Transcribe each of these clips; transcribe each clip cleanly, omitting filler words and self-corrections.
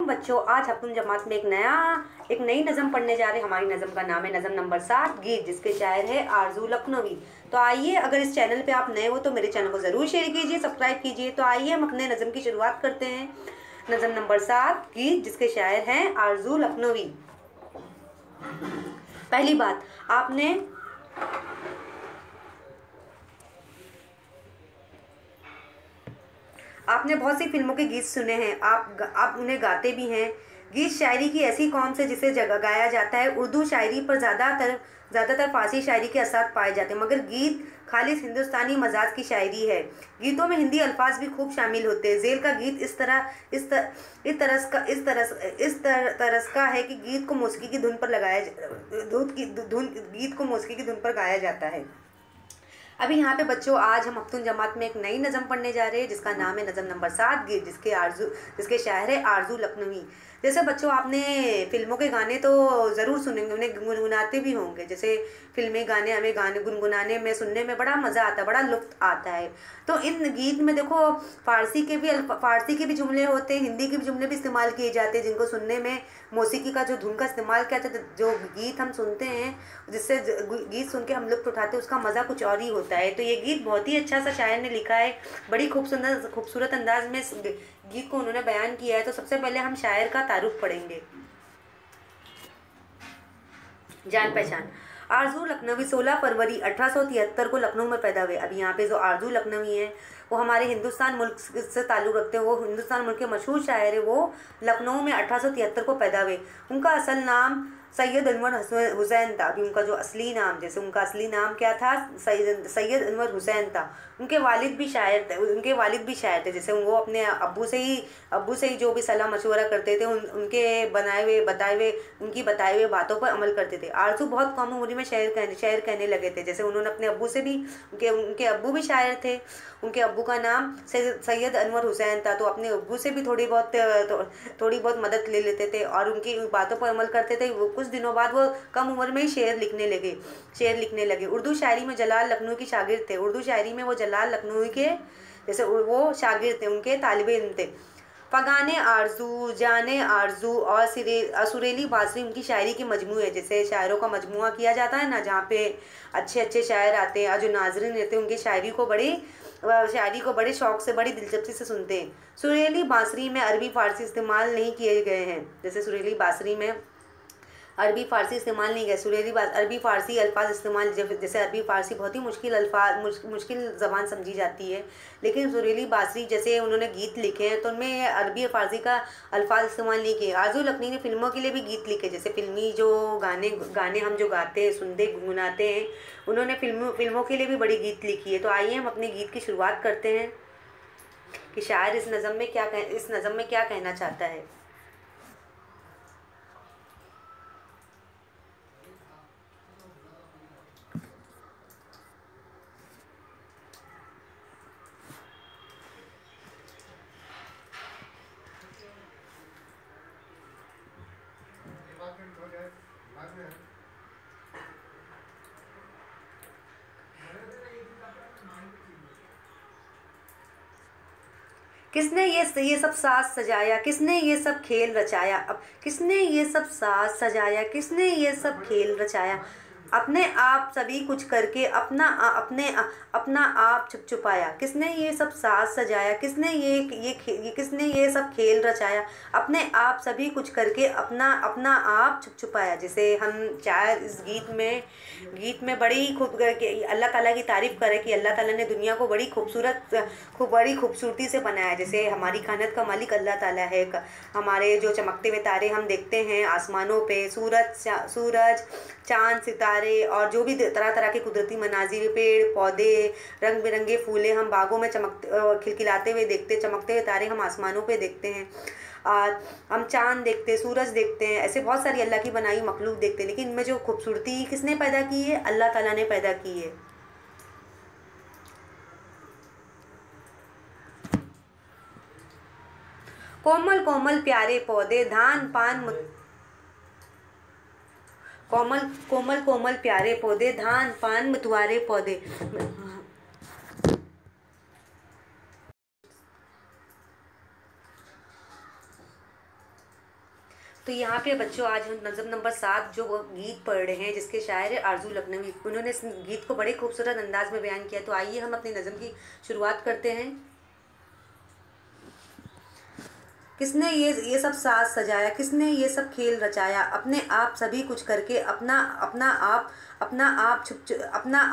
बच्चों, आज हम जमात में एक नई नज़म पढ़ने जा रहे हैं। हमारी नज़म का नाम है नज़म नंबर 7 गीत, जिसके शायर है आरजू लखनवी। तो आइए, अगर इस चैनल पे आप नए हो तो मेरे चैनल को ज़रूर शेयर कीजिए, सब्सक्राइब कीजिए। तो आइए हम अपने नज़म की शुरुआत करते हैं। नज़म नंबर 7 गीत, जिसके शायर हैं आरजू लखनवी। पहली बात, आपने बहुत सी फिल्मों के गीत सुने हैं, आप उन्हें गाते भी हैं। गीत शायरी की ऐसी कौम से जिसे गाया जाता है। उर्दू शायरी पर ज़्यादातर फारसी शायरी के असर पाए जाते हैं, मगर गीत खालिस हिंदुस्तानी मजाज की शायरी है। गीतों में हिंदी अल्फाज भी खूब शामिल होते हैं। झेल का गीत इस तरस का है कि गीत को मौसीकी की धुन पर गाया जाता है। अभी यहाँ पे बच्चों, आज हम अफ्तून जमात में एक नई नज़म पढ़ने जा रहे हैं, जिसका नाम है नज़म नंबर 7 गीत, जिसके शायर है आरजू लखनवी। जैसे बच्चों, आपने फिल्मों के गाने तो ज़रूर सुनेंगे, उन्हें गुनगुनाते भी होंगे। जैसे फिल्मी गाने हमें गाने गुनगुनाने में, सुनने में बड़ा मज़ा आता है, बड़ा लुत्फ़ आता है। तो इन गीत में देखो, फारसी के भी जुमले होते हैं, हिंदी के भी जुमले भी इस्तेमाल किए जाते हैं, जिनको सुनने में मौसीकी का जो धुन का इस्तेमाल किया जाता है। जो गीत हम सुनते हैं, जिससे गीत सुन के हम लुत्फ़ उठाते हैं, उसका मज़ा कुछ और ही होता है। तो ये गीत बहुत ही अच्छा सा शायर ने लिखा है, बड़ी खूबसूरत अंदाज में इस गीत को उन्होंने बयान किया है। तो सबसे पहले हम शायर का तारुफ पढ़ेंगे। जान पहचान। आरजू लखनवी 16 फरवरी 1873 को लखनऊ में पैदा हुए। अभी यहाँ पे जो आरजू लखनवी हैं, वो हमारे हिंदुस्तान मुल्क से ताल्लुक़ रखते हैं। वो हिंदुस्तान मुल्क के मशहूर शायर है। वो लखनऊ में 1873 को पैदा हुए। उनका असल नाम सैयद अनवर हुसैन था। अभी उनका जो असली नाम, जैसे उनका असली नाम क्या था, सैयद अनवर हुसैन था। उनके वालिद भी शायर थे। जैसे वो अपने अब्बू से ही जो भी सलाह मशवरा करते थे, उनके उनकी बताए हुए बातों पर अमल करते थे। आरजू बहुत कम उम्र में शायर कहने लगे थे। जैसे उन्होंने अपने अब्बू से भी, उनके अब्बू भी शायर थे। उनके अब्बू का नाम सैयद अनवर हुसैन था। तो अपने अब्बू से भी थोड़ी बहुत मदद ले लेते थे और उनकी बातों पर अमल करते थे। वो कुछ दिनों बाद वो कम उम्र में ही शेर लिखने लगे। उर्दू शायरी में जलाल लखनऊ की शागिर्द थे। उर्दू शायरी में वो जलाल लखनऊ के जैसे वो शागिर्द थे, उनके तालिबे इल्म थे। फगाने आरजू, जाने आरजू और सुरीली बासरी उनकी शायरी की मजमू है। जैसे शायरों का मजमुआ किया जाता है ना, जहाँ पे अच्छे अच्छे शायर आते हैं और जो नाजरीन रहते हैं, उनकी शायरी को बड़े शौक़ से, बड़ी दिलचस्पी से सुनते हैं। सुरीली बासरी में अरबी फ़ारसी इस्तेमाल नहीं किए गए हैं। जैसे सुरीली बासरी में अरबी फ़ारसी इस्तेमाल नहीं गए। अरबी फ़ारसी अल्फाज इस्तेमाल, जैसे अरबी फ़ारसी बहुत ही मुश्किल ज़बान समझी जाती है, लेकिन सुरीली बासरी जैसे उन्होंने गीत लिखे हैं, तो उनमें अरबी फ़ारसी का अल्फाज इस्तेमाल नहीं किए। आरजू लखनवी ने फिल्मों के लिए भी गीत लिखे। जैसे फिल्मी जो गाने हम जो गाते हैं, सुनते गुनगुनाते हैं, उन्होंने फिल्मों के लिए भी बड़ी गीत लिखी है। तो आइए हम अपने गीत की शुरुआत करते हैं कि शायर इस नज़म में क्या कहना चाहता है। किसने ये सब साज सजाया, किसने ये सब खेल रचाया। अब किसने ये सब साज सजाया, किसने ये सब खेल रचाया। अपने आप सभी कुछ करके अपना आप छुपाया। किसने ये सब साज सजाया, किसने ये सब खेल रचाया। अपने आप सभी कुछ करके अपना आप छुपाया। जैसे हम शायर इस गीत में बड़ी अल्लाह ताला की तारीफ़ करें कि अल्लाह ताला ने दुनिया को बड़ी खूबसूरती से बनाया। जैसे हमारी कायनात का मालिक अल्लाह ताला है। हमारे जो चमकते हुए तारे हम देखते हैं आसमानों पे, सूरज, चाँद, सितारे और जो भी तरह तरह के कुदरती मनाजिर, पेड़ पौधे, रंग बिरंगे फूले हम बागों में खिलखिलाते हुए देखते, चमकते हुए तारे हम आसमानों पे देखते हैं। हम चाँद देखते, सूरज देखते हैं, ऐसे बहुत सारी अल्लाह की बनाई मखलूक देखते हैं। लेकिन इनमें जो खूबसूरती किसने पैदा की है, अल्लाह ताला ने पैदा की है। कोमल कोमल प्यारे पौधे, धान पान कोमल कोमल प्यारे पौधे, धान पान मुतवारे पौधे। तो यहाँ पे बच्चों आज हम नज़म नंबर 7 जो गीत पढ़ रहे हैं, जिसके शायर है आरजू लखनवी। उन्होंने इस गीत को बड़े खूबसूरत अंदाज में बयान किया। तो आइए हम अपनी नज़म की शुरुआत करते हैं। किसने ये सब साज सजाया, किसने ये सब खेल रचाया, अपने आप सभी कुछ करके अपना अपना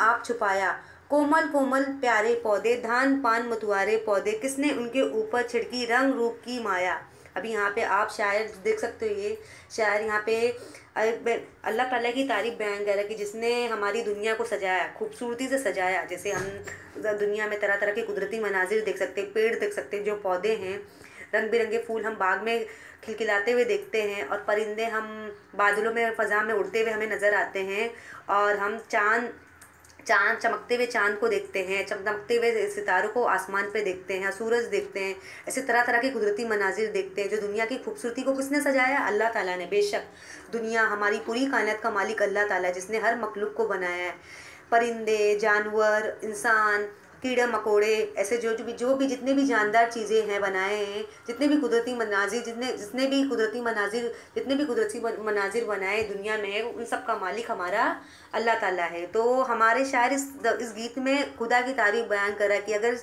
आप छुपाया। कोमल कोमल प्यारे पौधे, धान पान मतुआरे पौधे, किसने उनके ऊपर छिड़की रंग रूप की माया। अभी यहाँ पे आप शायर देख सकते हो, ये शायर यहाँ पे अल्लाह ताला की तारीफ बयान कर रहा है कि जिसने हमारी दुनिया को सजाया, खूबसूरती से सजाया। जैसे हम दुनिया में तरह तरह के कुदरती मनाजिर देख सकते हैं, पेड़ देख सकते हैं, जो पौधे हैं, रंग बिरंगे फूल हम बाग में खिलखिलाते हुए देखते हैं, और परिंदे हम बादलों में फ़ज़ा में उड़ते हुए हमें नज़र आते हैं, और हम चाँद चमकते हुए चाँद को देखते हैं, चमकते हुए सितारों को आसमान पे देखते हैं, सूरज देखते हैं। ऐसे तरह तरह के कुदरती मनाजिर देखते हैं। जो दुनिया की खूबसूरती को किसने सजाया? अल्लाह ताला ने। बेशक दुनिया, हमारी पूरी कायनात का मालिक अल्लाह ताला है, जिसने हर मखलूक को बनाया है। परिंदे, जानवर, इंसान, कीड़े मकोड़े, ऐसे जो भी जितने भी जानदार चीज़ें हैं बनाए हैं, जितने भी कुदरती मनाजिर बनाए दुनिया में, उन सब का मालिक हमारा अल्लाह ताला है। तो हमारे शायर इस गीत में खुदा की तारीफ बयान कर रहा है कि अगर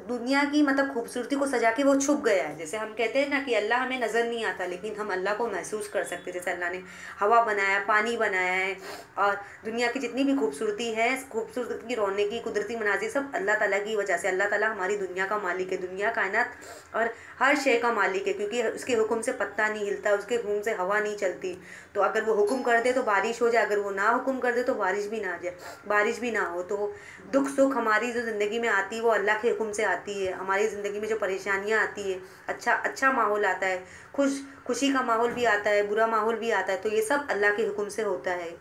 दुनिया की मतलब खूबसूरती को सजा के वो छुप गया है। जैसे हम कहते हैं ना कि अल्लाह हमें नज़र नहीं आता, लेकिन हम अल्लाह को महसूस कर सकते हैं। जैसे अल्लाह ने हवा बनाया, पानी बनाया है, और दुनिया की जितनी भी खूबसूरती है, खूबसूरती की रौनक की कुदरती मनाजिर सब अल्लाह ताला की वजह से। अल्लाह ताला हमारी दुनिया का मालिक है, दुनिया कायनात और हर शय का मालिक है, क्योंकि उसके हुक्म से पत्ता नहीं हिलता, उसके हुक्म से हवा नहीं चलती। तो अगर वो हुक्म कर दे तो बारिश हो जाए, अगर वो ना हुक्म कर दे तो बारिश भी ना हो। तो दुख सुख हमारी जो ज़िंदगी में आती है वो अल्लाह के हुक्म से आती है। हमारी ज़िंदगी में जो परेशानियाँ आती है, अच्छा माहौल आता है, खुशी का माहौल भी आता है, बुरा माहौल भी आता है, तो ये सब अल्लाह के हुक्म से होता है।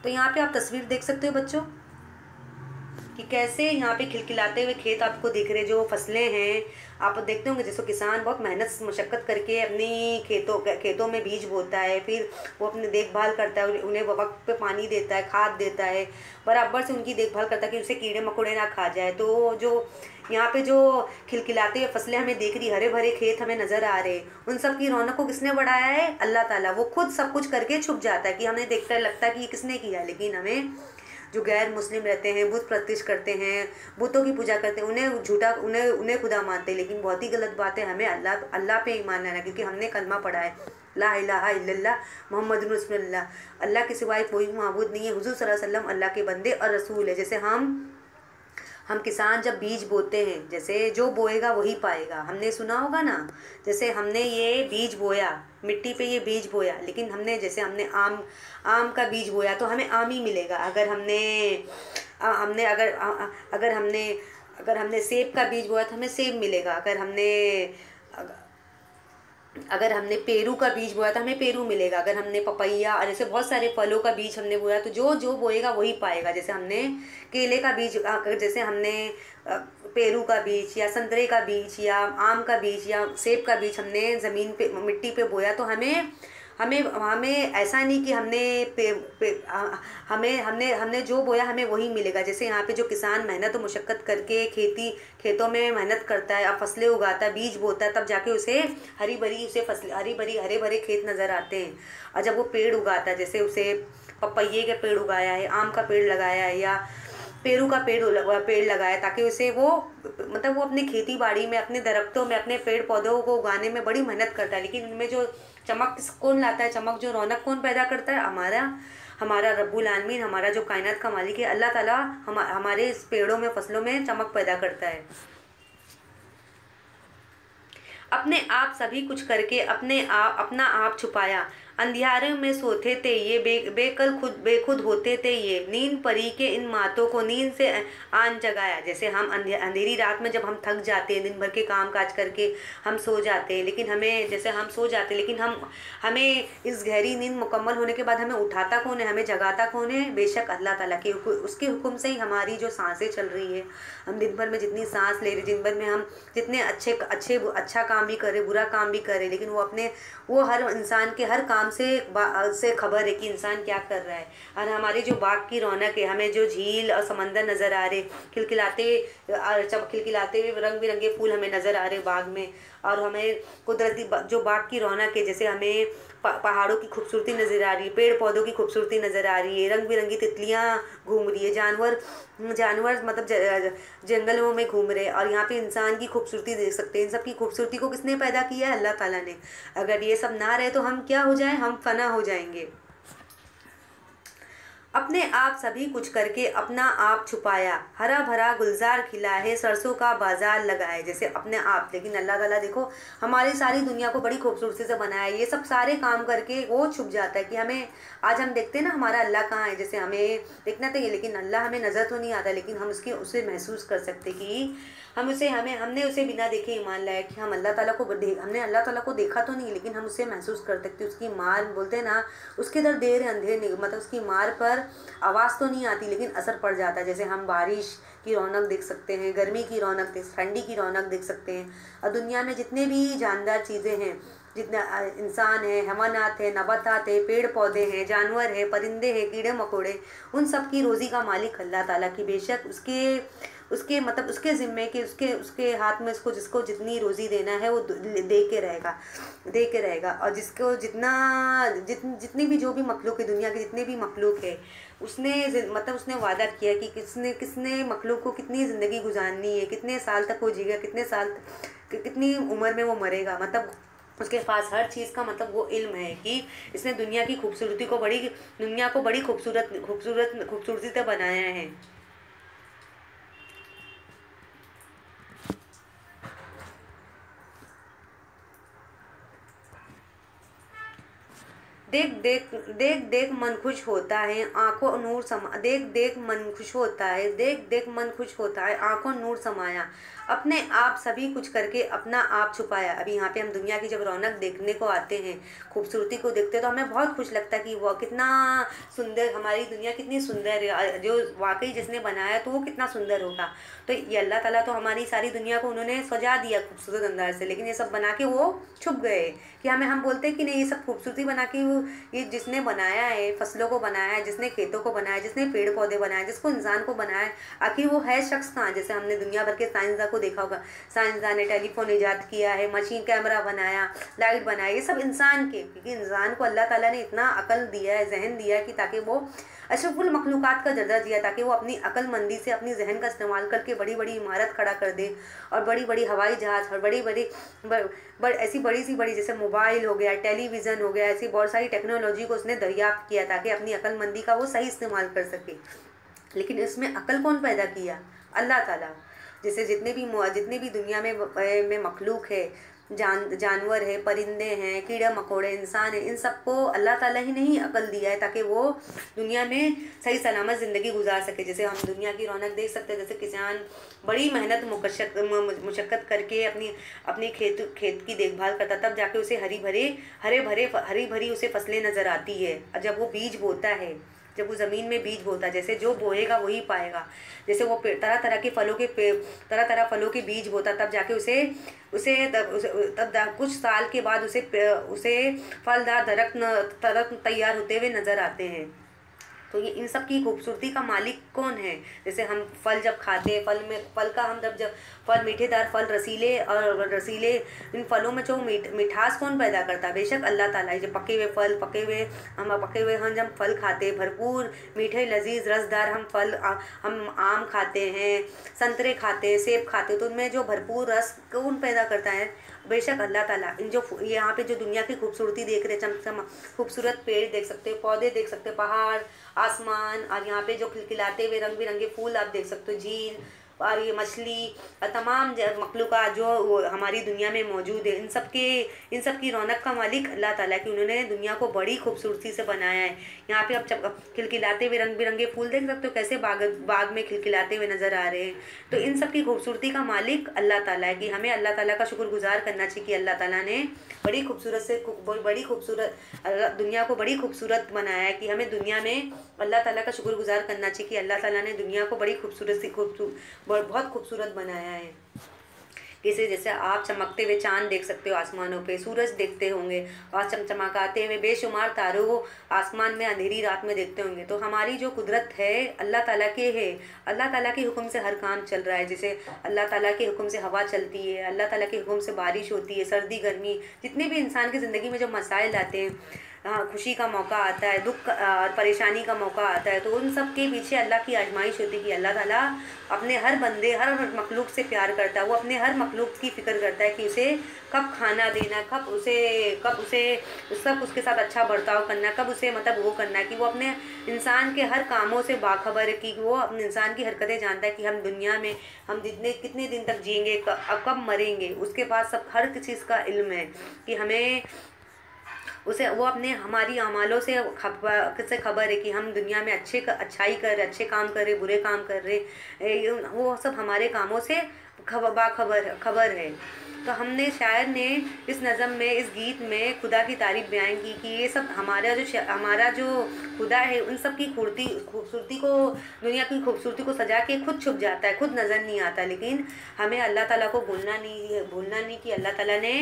तो यहाँ पे आप तस्वीर देख सकते हो बच्चों कि कैसे यहाँ पे खिलखिलाते हुए खेत आपको दिख रहे, जो फसलें हैं आप देखते होंगे। जैसे किसान बहुत मेहनत मशक्क़त करके अपनी खेतों में बीज बोता है, फिर वो अपनी देखभाल करता है, उन्हें वक्त पे पानी देता है, खाद देता है, बराबर से उनकी देखभाल करता है कि उसे कीड़े मकोड़े ना खा जाए। तो जो यहाँ पे जो खिलखिलाते हुए फसलें हमें देख रही, हरे भरे खेत हमें नज़र आ रहे, उन सब की रौनक को किसने बढ़ाया है? अल्लाह ताला। वो खुद सब कुछ करके छुप जाता है कि हमें देखता लगता है कि ये किसने किया, लेकिन हमें जो गैर मुस्लिम रहते हैं, बुत प्रतिष्ठ करते हैं, बुतों की पूजा करते हैं, उन्हें खुदा मानते हैं, लेकिन बहुत ही गलत बात है। हमें अल्लाह पे ईमान लाना, क्योंकि हमने कलमा पढ़ा है, ला इलाहा इल्लल्लाह मुहम्मदुर रसूलुल्लाह। अल्लाह के सिवाय कोई माबूद नहीं है, हुज़ूर सल्लल्लाहु अलैहि वसल्लम अल्लाह के बंदे और रसूल है। जैसे हम किसान जब बीज बोते हैं, जैसे जो बोएगा वही पाएगा। हमने सुना होगा ना, जैसे हमने ये बीज बोया, मिट्टी पे ये बीज बोया, लेकिन हमने आम का बीज बोया तो हमें आम ही मिलेगा। अगर हमने सेब का बीज बोया तो हमें सेब मिलेगा। अगर हमने पेरू का बीज बोया तो हमें पेरू मिलेगा। अगर हमने पपैया और ऐसे बहुत सारे फलों का बीज हमने बोया तो जो बोएगा वही पाएगा। जैसे हमने केले का बीज, जैसे हमने पेरू का बीज या संतरे का बीज या आम का बीज या सेब का बीज हमने ज़मीन पे मिट्टी पे बोया, तो हमें ऐसा नहीं कि हमने जो बोया हमें वही मिलेगा। जैसे यहाँ पे जो किसान मेहनत और मुशक्क़त करके खेतों में मेहनत करता है, अब फसलें उगाता है, बीज बोता है, तब जाके उसे हरी भरे भरे खेत नज़र आते हैं। और जब वो पेड़ उगाता है, जैसे उसे पपैये का पेड़ उगाया है, आम का पेड़ लगाया है, या पेरू का पेड़ लगाया, ताकि उसे वो अपने खेती बाड़ी में, अपने दरख्तों में, अपने पेड़ पौधों को उगाने में बड़ी मेहनत करता है। लेकिन उनमें जो चमक कौन लाता है, चमक जो रौनक कौन पैदा करता है? हमारा रब्बुल आलमीन, हमारा जो कायनात का मालिक है अल्लाह ताला हमारे इस पेड़ों में, फसलों में चमक पैदा करता है। अपने आप सभी कुछ करके अपना आप छुपाया, अंधियारे में सोते थे ये, बेखुद होते थे ये, नींद परी के इन मातों को नींद से आन जगाया। जैसे हम अंधेरी रात में जब हम थक जाते हैं, दिन भर के काम काज करके हम सो जाते हैं, लेकिन हमें इस गहरी नींद मुकम्मल होने के बाद हमें उठाता कौन है, हमें जगाता कौन है? बेशक अल्लाह ताला के उसके हुक्म से ही हमारी जो सांसें चल रही है। हम दिन भर में जितनी सांस ले रहे, दिन भर में हम जितने अच्छा काम भी करे, बुरा काम भी करे, लेकिन वो हर इंसान के हर काम आराम से खबर है कि इंसान क्या कर रहा है। और हमारी जो बाग की रौनक है, हमें जो झील और समंदर नज़र आ रहे, खिलखिलाते खिलखिलाते हुए रंग बिरंगे फूल हमें नज़र आ रहे बाग में। और हमें कुदरती जो बाग की रौनक है, जैसे हमें पहाड़ों की खूबसूरती नज़र आ रही है, पेड़ पौधों की खूबसूरती नज़र आ रही है, रंग बिरंगी तितलियाँ घूम रही है, जानवर जानवर मतलब जंगलों में घूम रहे हैं। और यहाँ पे इंसान की खूबसूरती देख सकते हैं। इन सब की खूबसूरती को किसने पैदा किया है? अल्लाह ताला ने। अगर ये सब ना रहे तो हम क्या हो जाए? हम फना हो जाएंगे। अपने आप सभी कुछ करके अपना आप छुपाया, हरा भरा गुलजार खिला है, सरसों का बाजार लगा है। जैसे अपने आप, लेकिन अल्लाह ताला देखो हमारी सारी दुनिया को बड़ी खूबसूरती से बनाया है। ये सब सारे काम करके वो छुप जाता है कि हमें आज हम देखते हैं ना हमारा अल्लाह कहाँ है। जैसे हमें देखना चाहिए, लेकिन अल्लाह हमें नज़र तो नहीं आता, लेकिन हम उसे महसूस कर सकते कि हमने उसे बिना देखे ईमान लाया कि हम अल्लाह ताला को हमने अल्लाह ताला को देखा तो नहीं, लेकिन हम उसे महसूस कर सकते। उसकी मार बोलते हैं ना, उसके दर देर अंधेर नहीं, मतलब उसकी मार पर आवाज़ तो नहीं आती लेकिन असर पड़ जाता है। जैसे हम बारिश की रौनक देख सकते हैं, गर्मी की रौनक ठंडी की रौनक देख सकते हैं। और दुनिया में जितने भी जानदार चीज़ें हैं, जितने इंसान है, हैवानात है, नबातात है, पेड़ पौधे हैं, जानवर है, परिंदे हैं, कीड़े मकोड़े, उन सब की रोज़ी का मालिक अल्लाह ताला की। बेशक उसके उसके मतलब उसके ज़िम्मे कि उसके हाथ में उसको जिसको जितनी रोज़ी देना है वो दे के रहेगा। और जिसको जितनी भी जो भी मखलूक है, दुनिया के जितने भी मखलूक है, उसने वादा किया कि किसने मखलूक को कितनी ज़िंदगी गुजारनी है, कितने साल तक वो जीगा, कितनी उम्र में वो मरेगा। मतलब उसके पास हर चीज़ का मतलब वो इल्म है कि इसने दुनिया को बड़ी खूबसूरती से बनाया है। देख देख मन खुश होता है, आंखों नूर समा देख देख मन खुश होता है, देख देख मन खुश होता है, आंखों नूर समाया, अपने आप सभी कुछ करके अपना आप छुपाया। अभी यहाँ पे हम दुनिया की जब रौनक देखने को आते हैं, खूबसूरती को देखते हैं, तो हमें बहुत खुश लगता है कि वह कितना सुंदर, हमारी दुनिया कितनी सुंदर है, जो वाकई जिसने बनाया तो वो कितना सुंदर होगा। तो ये अल्लाह ताला तो हमारी सारी दुनिया को उन्होंने सजा दिया खूबसूरत अंदाज से, लेकिन ये सब बना के वो छुप गए। कि हम बोलते हैं कि नहीं, ये सब खूबसूरती बना के ये जिसने बनाया है, फसलों को बनाया है, जिसने खेतों को बनाया है, जिसने पेड़ पौधे बनाए, जिसको इंसान को बनाया है, आखिर वो है शख्स कहाँ? जैसे हमने दुनिया भर के साइंसदान को देखा होगा, साइंसदान ने टेलीफोन ईजाद किया है, मशीन कैमरा बनाया, लाइट बनाया, ये सब इंसान के, क्योंकि इंसान को अल्लाह ताला ने इतना अकल दिया है, जहन दिया है कि ताकि वो अशरफुल मखलूक़ात का दर्जा दिया, ताकि वो अपनी अक्लमंदी से अपनी जहन का इस्तेमाल करके बड़ी बड़ी इमारत खड़ा कर दे, और बड़ी बड़ी हवाई जहाज़, और ऐसी बड़ी सी बड़ी, जैसे मोबाइल हो गया, टेलीविज़न हो गया, ऐसी बहुत सारी टेक्नोलॉजी को उसने दरियाफ्त किया ताकि अपनी अक्लमंदी का वो सही इस्तेमाल कर सके। लेकिन इसमें अकल कौन पैदा किया? अल्लाह ताला। जैसे जितने भी दुनिया में मखलूक है, जानवर है, परिंदे हैं, कीड़े मकोड़े, इंसान है, इन सबको अल्लाह ताला ही नहीं अकल दिया है ताकि वो दुनिया में सही सलामत ज़िंदगी गुजार सके। जैसे हम दुनिया की रौनक देख सकते हैं, जैसे किसान बड़ी मेहनत मुशक्क़त करके अपनी खेत की देखभाल करता, तब जाके उसे हरी भरी उसे फसलें नज़र आती है। और जब वो बीज बोता है, जब वो ज़मीन में बीज बोता है, जैसे जो बोएगा वही पाएगा। जैसे वो तरह तरह फलों के बीज बोता, तब जाके कुछ साल के बाद उसे फलदार दरख्त तैयार होते हुए नज़र आते हैं। तो ये इन सब की खूबसूरती का मालिक कौन है? जैसे हम फल जब खाते हैं, जब फल मीठेदार फल, रसीले इन फलों में जो मिठास कौन पैदा करता है? बेशक अल्लाह ताला है। जो पके हुए हम जब फल खाते हैं, भरपूर मीठे लजीज रसदार हम आम खाते हैं, संतरे खाते हैं, सेब खाते हैं, तो उनमें जो भरपूर रस कौन पैदा करता है? बेशक अल्लाह ताला। यहाँ पे जो दुनिया की खूबसूरती देख रहे, चमचम खूबसूरत पेड़ देख सकते हो, पौधे देख सकते हो, पहाड़, आसमान, और यहाँ पे जो खिलखिलाते हुए रंग बिरंगे फूल आप देख सकते हो, झील, और ये मछली और तमाम मखलूक़ात जो हमारी दुनिया में मौजूद है, इन सब की रौनक का मालिक अल्लाह ताला की। उन्होंने दुनिया को बड़ी खूबसूरती से बनाया है। यहाँ पे आप खिलखिलाते हुए रंग बिरंगे फूल देख सकते हो, कैसे बाग में खिलखिलाते हुए नज़र आ रहे हैं। तो इन सब की खूबसूरती का मालिक अल्लाह ताला है, कि हमें अल्लाह ताला का शुक्रगुजार करना चाहिए कि अल्लाह ताला ने बड़ी खूबसूरत दुनिया को बड़ी खूबसूरत बनाया है। कि हमें दुनिया में अल्लाह ताला का शुक्रगुजार करना चाहिए कि अल्लाह ताला ने दुनिया को बहुत खूबसूरत बनाया है। कैसे, जैसे आप चमकते हुए चांद देख सकते हो आसमानों पे, सूरज देखते होंगे और चमचमाते हुए बेशुमार तारों को आसमान में अंधेरी रात में देखते होंगे। तो हमारी जो कुदरत है अल्लाह ताला के है, अल्लाह ताला के हुक्म से हर काम चल रहा है। जैसे अल्लाह ताला के हुक्म से हवा चलती है, अल्लाह ताला के हुक्म से बारिश होती है, सर्दी गर्मी जितने भी इंसान की ज़िंदगी में जो मसाइल आते हैं, हाँ, खुशी का मौका आता है, दुख और परेशानी का मौका आता है, तो उन सब के पीछे अल्लाह की आजमाइश होती है कि अल्लाह ताला अपने हर बंदे, हर मखलूक से प्यार करता है। वो अपने हर मखलूक की फ़िक्र करता है कि उसे कब खाना देना, कब उसे सब उसके साथ अच्छा बर्ताव करना, कब उसे मतलब वो करना है कि वो अपने इंसान के हर कामों से बाखबर है, कि वो अपने इंसान की हरकतें जानता है कि हम दुनिया में हम कितने दिन तक जिएंगे, कब मरेंगे, उसके पास सब हर चीज़ का इल्म है कि हमें उसे वो अपने हमारी अमालों से खबर है कि हम दुनिया में अच्छाई कर रहे, अच्छे काम कर रहे, बुरे काम कर रहे, वो सब हमारे कामों से खबर है। तो हमने शायर ने इस नज़म में, इस गीत में खुदा की तारीफ़ बयान की कि ये सब हमारा जो खुदा है उन सब की खूबसूरती को, दुनिया की खूबसूरती को सजा के खुद छुप जाता है, खुद नज़र नहीं आता। लेकिन हमें अल्लाह ताला को भूलना नहीं कि अल्लाह ताला ने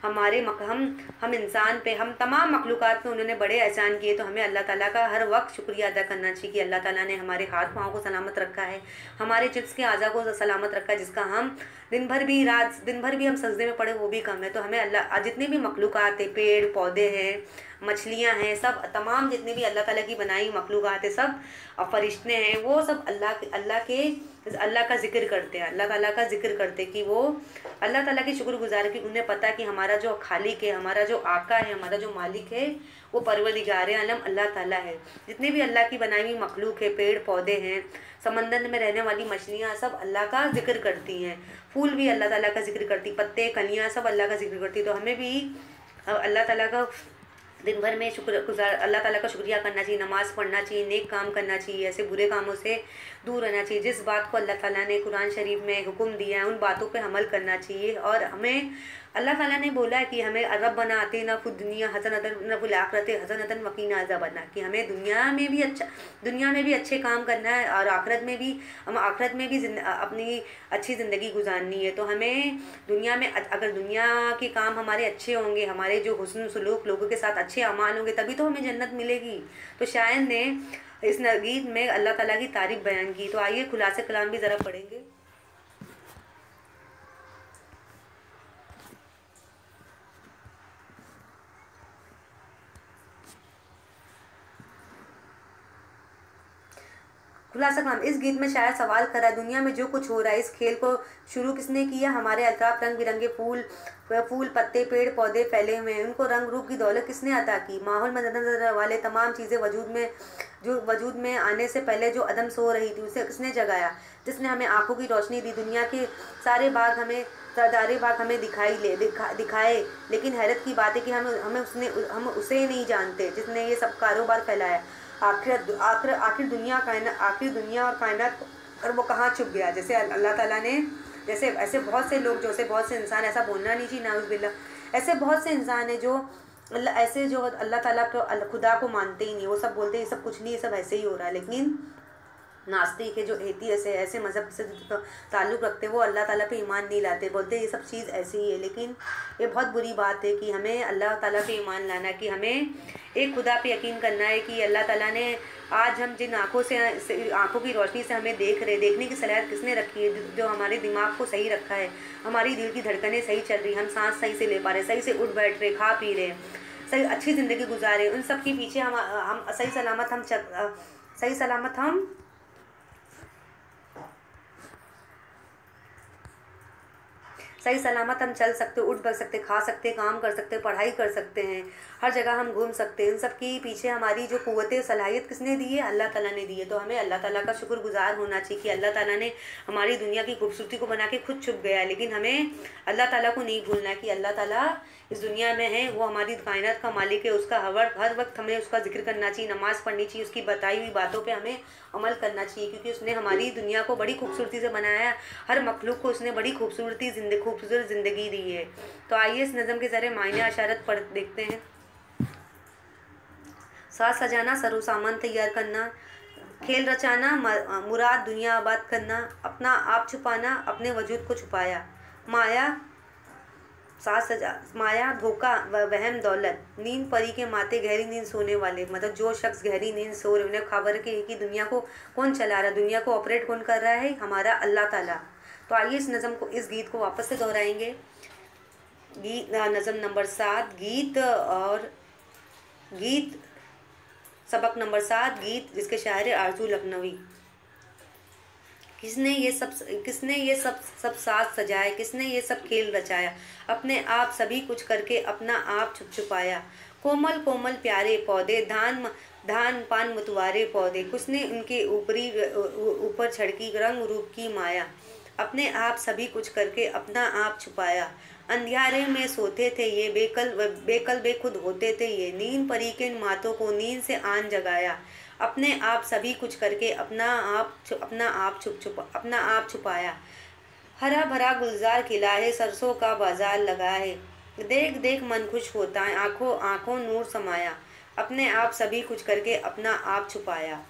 हम इंसान पे, हम तमाम मखलूक़ात पे उन्होंने बड़े एहसान किए। तो हमें अल्लाह ताला का हर वक्त शुक्रिया अदा करना चाहिए कि अल्लाह ताला ने हमारे हाथ पाँव को सलामत रखा है, हमारे जिस्म के अज़ा को सलामत रखा है, जिसका हम दिन भर भी हम सजदे में पड़े वो भी कम है। तो हमें अल्लाह, जितने भी मखलूक़ात है, पेड़ पौधे हैं, मछलियाँ हैं, सब तमाम जितने भी अल्लाह ताला की बनाई मखलूक़ात है, सब और फरिश्ते हैं, वो सब अल्लाह का ज़िक्र करते हैं, अल्लाह ताला का ज़िक्र करते कि वो अल्लाह ताला की शुक्रगुजार कि उन्हें पता है कि हमारा जो खालिक है, हमारा जो आका है, हमारा जो मालिक है, वो परवरदिगार आलम अल्लाह ताला है। जितने भी अल्लाह की बनाई हुई मखलूक है, पेड़ पौधे हैं, समंदर में रहने वाली मछलियाँ, सब अल्लाह का जिक्र करती हैं। फूल भी अल्लाह ताला का जिक्र करती, पत्ते कलियाँ सब अल्लाह का जिक्र करती। तो हमें भी अल्लाह ताला का दिन भर में अल्लाह ताला का शुक्रिया करना चाहिए, नमाज़ पढ़ना चाहिए, नेक काम करना चाहिए, ऐसे बुरे कामों से दूर रहना चाहिए। जिस बात को अल्लाह ताला ने कुरान शरीफ में हुक्म दिया है उन बातों पे अमल करना चाहिए। और हमें अल्लाह ताला ने बोला है कि हमें रब्बना आतिना फिद दुनिया हसनतन व फिल आखिरति हसनतन व क़िना अज़ाबन्नार, कि हमें दुनिया में भी अच्छे काम करना है और आखिरत में भी अपनी अच्छी ज़िंदगी गुजारनी है। तो हमें दुनिया में, अगर दुनिया के काम हमारे अच्छे होंगे, हमारे जो हुस्न सलूक, लोगों के साथ अच्छे अमाल होंगे, तभी तो हमें जन्नत मिलेगी। तो शायर ने इस गीत में अल्लाह ताला की तारीफ़ बयान की। तो आइए खुलासे कलाम भी ज़रा पढ़ेंगे। खुलासा कलाम, इस गीत में शायर सवाल कर रहा है, दुनिया में जो कुछ हो रहा है, इस खेल को शुरू किसने किया? हमारे अतराफ रंग बिरंगे फूल पत्ते पेड़ पौधे फैले हुए हैं, उनको रंग रूप की दौलत किसने अता की? माहौल में नजर वाले तमाम चीज़ें वजूद में आने से पहले जो अदम सो रही थी, उसे किसने जगाया? जिसने हमें आंखों की रोशनी दी, दुनिया के सारे बाग हमें दिखाए। लेकिन हैरत की बात है कि हम उसे नहीं जानते जिसने ये सब कारोबार फैलाया। आखिर दुनिया और कायनात और वो कहाँ छुप गया? जैसे अल्लाह ताला ने, जैसे ऐसे बहुत से लोग, बहुत से इंसान, ऐसा बोलना नहीं चाहिए नाउज़ुबिल्लाह, ऐसे बहुत से इंसान हैं जो अल्लाह ताला को, खुदा को मानते ही नहीं। वो सब बोलते हैं ये सब कुछ नहीं, ये सब ऐसे ही हो रहा है। लेकिन नास्तिक है जो एथियस्ट है, ऐसे मज़हब से ताल्लुक़ रखते हैं, वो अल्लाह ताला पे ईमान नहीं लाते, बोलते हैं ये सब चीज़ ऐसी ही है। लेकिन ये बहुत बुरी बात है कि हमें अल्लाह ताला पे ईमान लाना, कि हमें एक खुदा पे यकीन करना है कि अल्लाह ताला ने आज हम जिन आँखों की रोशनी से हमें देखने की सलाहियत किसने रखी है, जो हमारे दिमाग को सही रखा है, हमारी दिल की धड़कनें सही चल रही, हम सांस सही से ले पा रहे, सही से उठ बैठ रहे, खा पी रहे, सही अच्छी ज़िंदगी गुजारे, उन सब के पीछे हम सही सलामत हम चल सकते, उठ बैठ सकते, खा सकते, काम कर सकते, पढ़ाई कर सकते हैं, हर जगह हम घूम सकते हैं। इन सब के पीछे हमारी जो क़ुव्वत सलाहियत किसने दी है? अल्लाह ताला ने दी है। तो हमें अल्लाह ताला का शुक्रगुजार होना चाहिए कि अल्लाह ताला ने हमारी दुनिया की खूबसूरती को बना के खुद छुप गया। लेकिन हमें अल्लाह ताला को नहीं भूलना कि अल्लाह ताला इस दुनिया में है, वो हमारी कायनात का मालिक है, उसका हर वक्त हमें उसका जिक्र करना चाहिए, नमाज़ पढ़नी चाहिए, उसकी बताई हुई बातों पे हमें अमल करना चाहिए, क्योंकि उसने हमारी दुनिया को बड़ी खूबसूरती से बनाया है, हर मखलूक को उसने बड़ी खूबसूरत ज़िंदगी दी है। तो आइए इस नज़म के ज़रिए मायने अशारत पढ़ देखते हैं। साज सजाना, सरो सामान तैयार करना, खेल रचाना, मुराद दुनिया आबाद करना, अपना आप छुपाना, अपने वजूद को छुपाया, माया साज सजा, माया धोखा वहम दौलत, नींद परी के माते गहरी नींद सोने वाले, मतलब जो शख्स गहरी नींद सो रहे उन्हें खबर है कि दुनिया को कौन चला रहा है, दुनिया को ऑपरेट कौन कर रहा है, हमारा अल्लाह ताला। तो आइए इस नज़म को, इस गीत को वापस से दोहराएंगे। गीत नज़म नंबर 7, गीत सबक नंबर 7, गीत जिसके शायर है आरजू लखनवी। किसने ये सब साज सजाए, किसने ये सब खेल रचाया, अपने आप सभी कुछ करके अपना आप छुप छुपाया। कोमल कोमल प्यारे पौधे, धान पान मतवारे पौधे, किसने उनके ऊपर छड़की रंग रूप की माया, अपने आप सभी कुछ करके अपना आप छुपाया। अंधियारे में सोते थे ये, बेकल बेखुद होते थे ये, नींद परी के मातों को नींद से आन जगाया, अपने आप सभी कुछ करके अपना आप छुपाया। हरा भरा गुलजार खिला है, सरसों का बाजार लगा है, देख देख मन खुश होता है, आंखों आंखों नूर समाया, अपने आप सभी कुछ करके अपना आप छुपाया।